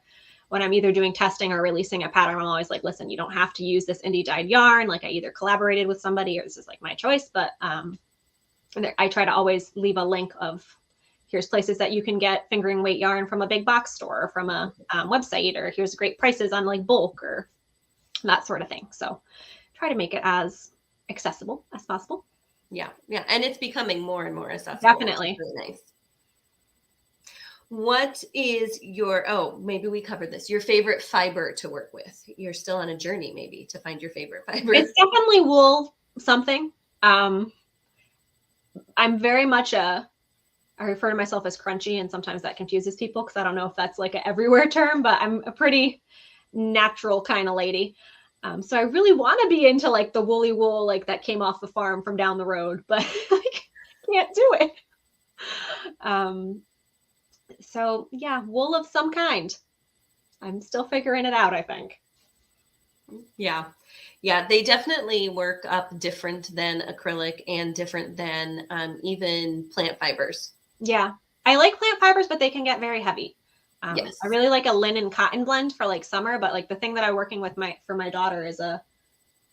when I'm either doing testing or releasing a pattern, I'm always like, listen, you don't have to use this indie dyed yarn. Like I either collaborated with somebody or this is like my choice. But I try to always leave a link of here's places that you can get fingering weight yarn from a big box store or from a website, or here's great prices on like bulk or that sort of thing. So try to make it as accessible as possible. Yeah. Yeah. And it's becoming more and more accessible. Definitely. Really nice. What is maybe we covered this, your favorite fiber to work with? You're still on a journey maybe to find your favorite fiber. It's definitely wool something. I'm very much I refer to myself as crunchy, and sometimes that confuses people because I don't know if that's like an everywhere term, but I'm a pretty natural kind of lady. So I really want to be into like the woolly wool, like that came off the farm from down the road, but like can't do it. So yeah, wool of some kind. I'm still figuring it out, I think. Yeah. Yeah. They definitely work up different than acrylic and different than even plant fibers. Yeah. I like plant fibers, but they can get very heavy. Yes. I really like a linen cotton blend for like summer, but like the thing that I'm working with for my daughter is a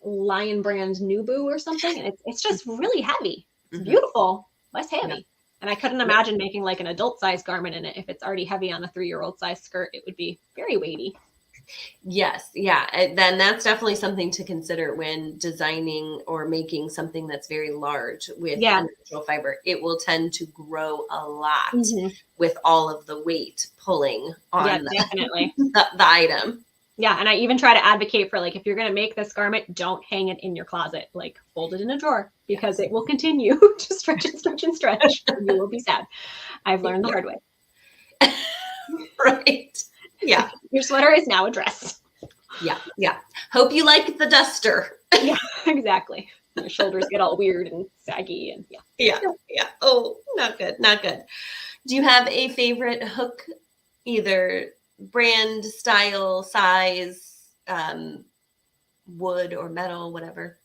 Lion brand Nubu or something. And it's just really heavy. It's beautiful, but it's heavy. Yeah. And I couldn't imagine making like an adult size garment in it. If it's already heavy on a 3-year-old size skirt, it would be very weighty. Yes. Yeah. Then that's definitely something to consider when designing or making something that's very large with natural fiber. It will tend to grow a lot with all of the weight pulling on definitely. the item. Yeah. And I even try to advocate for like, if you're going to make this garment, don't hang it in your closet, like fold it in a drawer because it will continue to stretch and stretch and stretch. You will be sad. I've learned the hard way. Right. Yeah. Your sweater is now a dress. Yeah. Hope you like the duster. Yeah, exactly. My shoulders get all weird and saggy and Yeah. Oh, not good. Not good. Do you have a favorite hook, either brand, style, size, wood or metal, whatever?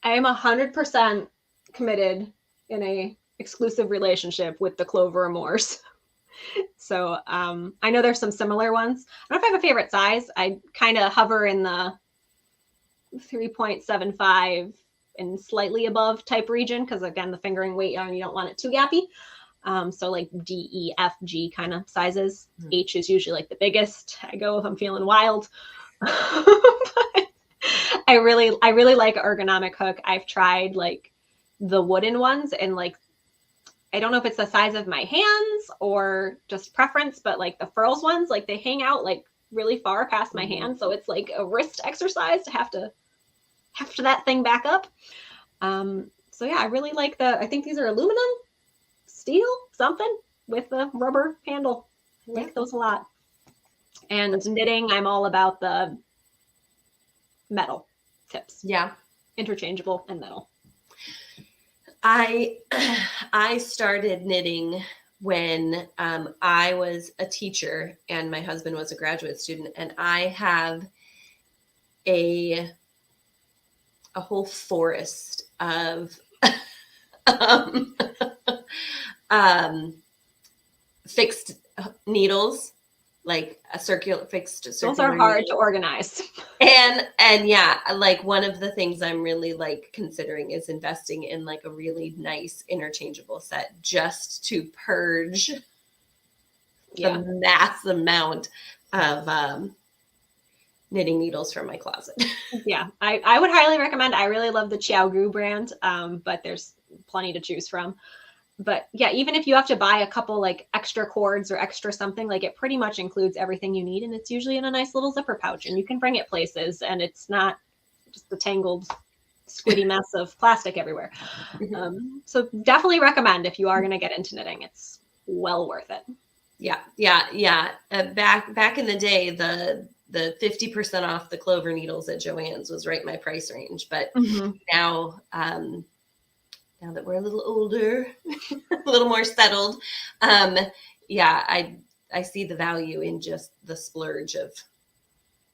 I am 100% committed in a exclusive relationship with the Clover Amours. So I know there's some similar ones. I don't know if I have a favorite size. I kind of hover in the 3.75 and slightly above type region because, again, the fingering weight on you don't want it too gappy. So like D, E, F, G kind of sizes. H is usually like the biggest. I go if I'm feeling wild. I really like ergonomic hook. I've tried like the wooden ones and like I don't know if it's the size of my hands or just preference, but like the furls ones, like they hang out like really far past my hand. So it's like a wrist exercise to have to that thing back up. So yeah, I really like I think these are aluminum, steel, something with the rubber handle. I like those a lot. And knitting, I'm all about the metal tips. Yeah. Interchangeable and metal. I started knitting when I was a teacher and my husband was a graduate student, and I have a whole forest of fixed needles, like a fixed circular. Those are hard needle. to organize. And yeah, like one of the things I'm really like considering is investing in like a really nice interchangeable set just to purge the mass amount of knitting needles from my closet. Yeah, I would highly recommend. I really love the Xiaogu brand, but there's plenty to choose from. But yeah, even if you have to buy a couple like extra cords or extra something, like it pretty much includes everything you need. And it's usually in a nice little zipper pouch and you can bring it places and it's not just the tangled, squiddy mess of plastic everywhere. So definitely recommend if you are going to get into knitting, it's well worth it. Yeah. Back in the day, the 50% off the Clover needles at Joann's was right in my price range. But now that we're a little older, a little more settled, I see the value in just the splurge of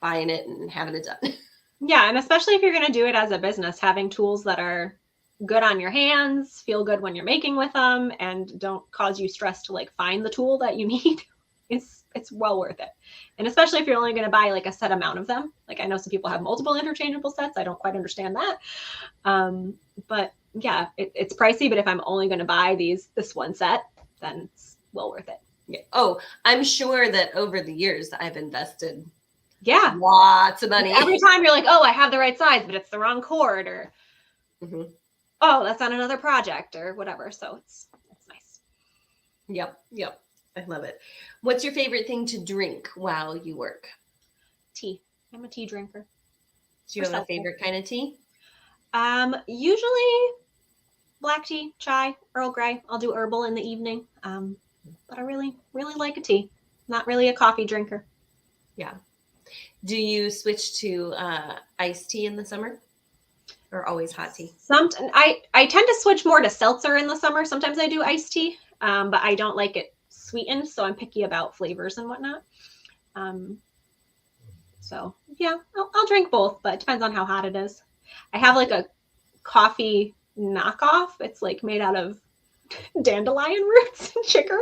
buying it and having it done. Yeah, and especially if you're going to do it as a business, having tools that are good on your hands, feel good when you're making with them, and don't cause you stress to like find the tool that you need, it's well worth it. And especially if you're only going to buy like a set amount of them. Like I know some people have multiple interchangeable sets. I don't quite understand that. But yeah, it's pricey, but if I'm only going to buy this one set, then it's well worth it. Yeah. Oh, I'm sure that over the years I've invested lots of money. Every time you're like, oh, I have the right size, but it's the wrong cord, or oh, that's on another project or whatever. So it's nice. Yep. I love it. What's your favorite thing to drink while you work? Tea. I'm a tea drinker. Do you have a favorite kind of tea? Usually black tea, chai, Earl Grey. I'll do herbal in the evening. But I really, really like a tea. Not really a coffee drinker. Yeah. Do you switch to iced tea in the summer, or always hot tea? I tend to switch more to seltzer in the summer. Sometimes I do iced tea, but I don't like it sweetened, so I'm picky about flavors and whatnot. So yeah, I'll drink both, but it depends on how hot it is. I have like a coffee knockoff. It's like made out of dandelion roots and chicory,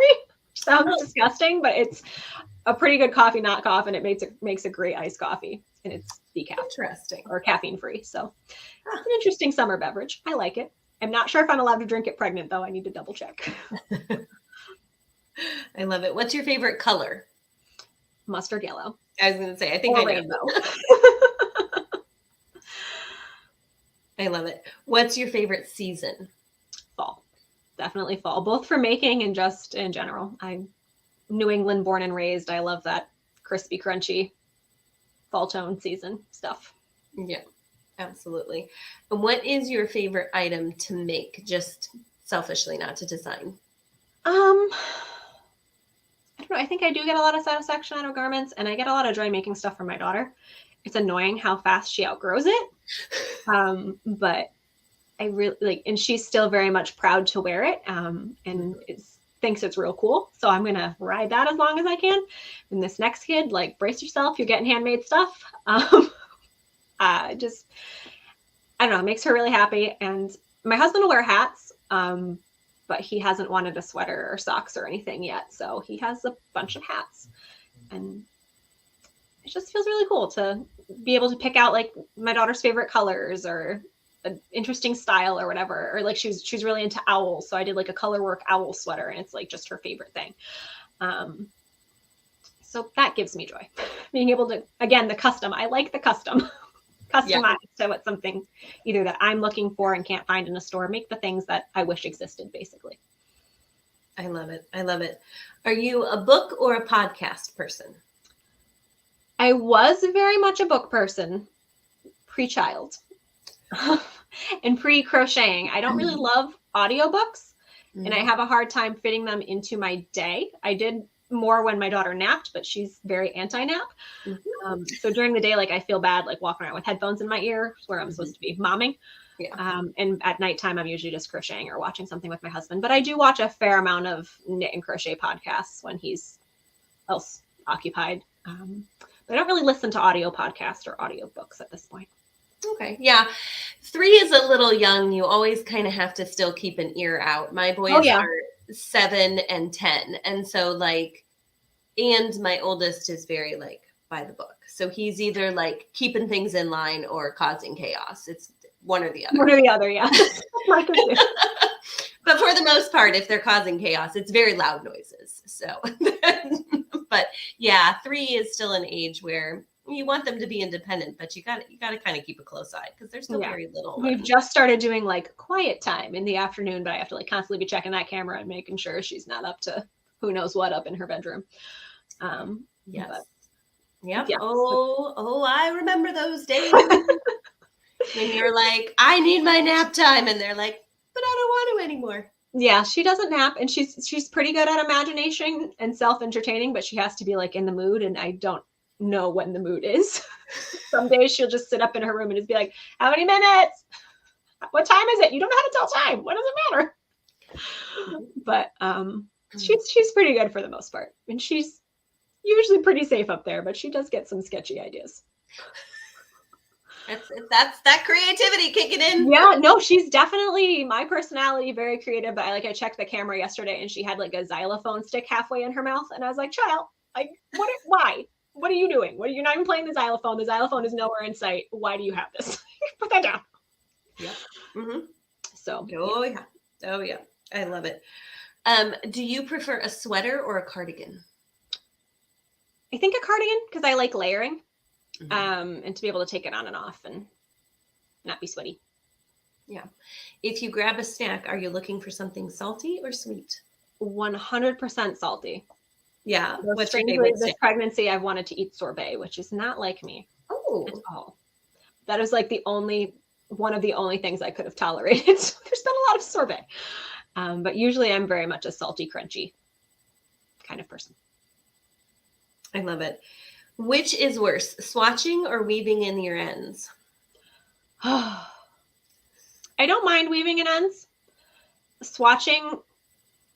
which sounds disgusting, but it's a pretty good coffee knockoff, and it makes a great iced coffee, and it's decaf. Interesting. Or caffeine free. So it's an interesting summer beverage. I like it. I'm not sure if I'm allowed to drink it pregnant though. I need to double check. I love it. What's your favorite color? Mustard yellow. I was going to say, I think I know. Rainbow. I love it. What's your favorite season? Fall. Definitely fall, both for making and just in general. I'm New England born and raised. I love that crispy, crunchy fall tone season stuff. Yeah, absolutely. And what is your favorite item to make, just selfishly, not to design? I don't know. I think I do get a lot of satisfaction out of garments, and I get a lot of joy making stuff for my daughter. It's annoying how fast she outgrows it. But I really like, and she's still very much proud to wear it. And thinks it's real cool. So I'm going to ride that as long as I can. And this next kid, like, brace yourself, you're getting handmade stuff. I don't know, it makes her really happy. And my husband will wear hats, but he hasn't wanted a sweater or socks or anything yet. So he has a bunch of hats, and it just feels really cool to be able to pick out like my daughter's favorite colors or an interesting style or whatever. Or like she's really into owls. So I did like a color work owl sweater, and it's like just her favorite thing. So that gives me joy, being able to, again, the custom. I like the custom. Customize to what something either that I'm looking for and can't find in a store, make the things that I wish existed, basically. I love it. I love it. Are you a book or a podcast person? I was very much a book person pre-child and pre-crocheting. I don't really love audiobooks, and I have a hard time fitting them into my day. I did more when my daughter napped, but she's very anti-nap. So during the day, like, I feel bad, like, walking around with headphones in my ear where I'm supposed to be momming. And at nighttime, I'm usually just crocheting or watching something with my husband. But I do watch a fair amount of knit and crochet podcasts when he's else occupied. But I don't really listen to audio podcasts or audio books at this point. Okay. Yeah. 3 is a little young. You always kind of have to still keep an ear out. My boys are 7 and 10. And so, like, and my oldest is very, like, by the book. So he's either like keeping things in line or causing chaos. It's one or the other. One or the other, yeah. But for the most part, if they're causing chaos, it's very loud noises. So, but yeah, 3 is still an age where you want them to be independent, but you got to kind of keep a close eye because they're still very little. We've just started doing like quiet time in the afternoon, but I have to like constantly be checking that camera and making sure she's not up to who knows what up in her bedroom. Yes. But, yep. Yeah. Oh, I remember those days when you're like, I need my nap time, and they're like, but I don't want to anymore. Yeah, she doesn't nap, and she's pretty good at imagination and self-entertaining, but she has to be like in the mood, and I don't know when the mood is. Some days she'll just sit up in her room and just be like, how many minutes? What time is it? You don't know how to tell time. What does it matter? But she's pretty good for the most part, and she's usually pretty safe up there, but she does get some sketchy ideas. That's that creativity kicking in. Yeah, no, she's definitely my personality, very creative. But I checked the camera yesterday, and she had like a xylophone stick halfway in her mouth, and I was like, child, like, why? What are you doing? You're not even playing the xylophone. The xylophone is nowhere in sight. Why do you have this? Put that down. Yeah. Mm-hmm. So. Oh yeah. I love it. Do you prefer a sweater or a cardigan? I think a cardigan, because I like layering, and to be able to take it on and off and not be sweaty. Yeah. If you grab a snack, are you looking for something salty or sweet? 100% salty. Yeah. What's your favorite this pregnancy, I've wanted to eat sorbet, which is not like me at all. That is like one of the only things I could have tolerated. So there's been a lot of sorbet. But usually I'm very much a salty, crunchy kind of person. I love it. Which is worse, swatching or weaving in your ends? I don't mind weaving in ends. Swatching,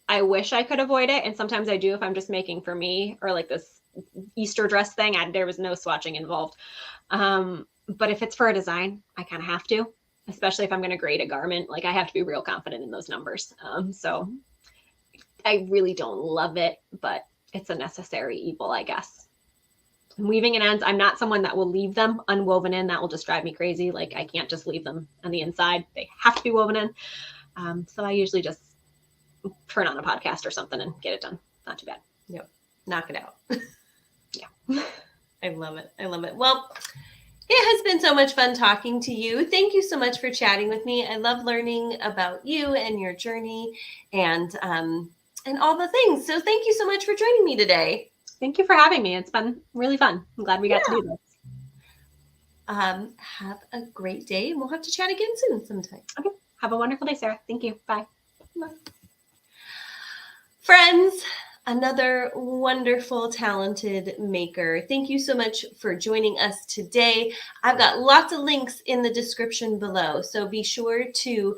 I wish I could avoid it. And sometimes I do if I'm just making for me, or like this Easter dress thing. There was no swatching involved. But if it's for a design, I kind of have to, especially if I'm going to grade a garment. Like, I have to be real confident in those numbers. So I really don't love it, but it's a necessary evil, I guess. And weaving in ends, I'm not someone that will leave them unwoven in. That will just drive me crazy. Like, I can't just leave them on the inside. They have to be woven in. So I usually just turn on a podcast or something and get it done. Not too bad. Yep. Knock it out. Yeah. I love it. I love it. Well, it has been so much fun talking to you. Thank you so much for chatting with me. I love learning about you and your journey and all the things. So thank you so much for joining me today. Thank you for having me. It's been really fun. I'm glad we got to do this. Have a great day, and we'll have to chat again soon sometime. Okay. Have a wonderful day, Sarah. Thank you. Bye. Bye. Friends, another wonderful, talented maker. Thank you so much for joining us today. I've got lots of links in the description below, so be sure to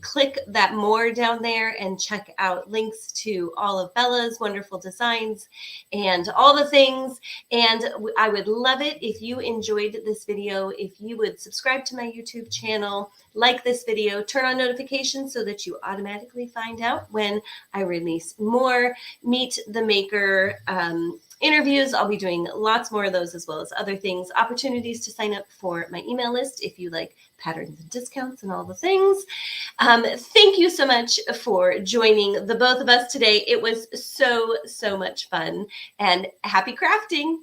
click that more down there and check out links to all of Bella's wonderful designs and all the things. And I would love it if you enjoyed this video, if you would subscribe to my YouTube channel, like this video, turn on notifications so that you automatically find out when I release more Meet the Maker interviews. I'll be doing lots more of those, as well as other things, opportunities to sign up for my email list if you like patterns and discounts and all the things. Thank you so much for joining the both of us today. It was so much fun, and happy crafting.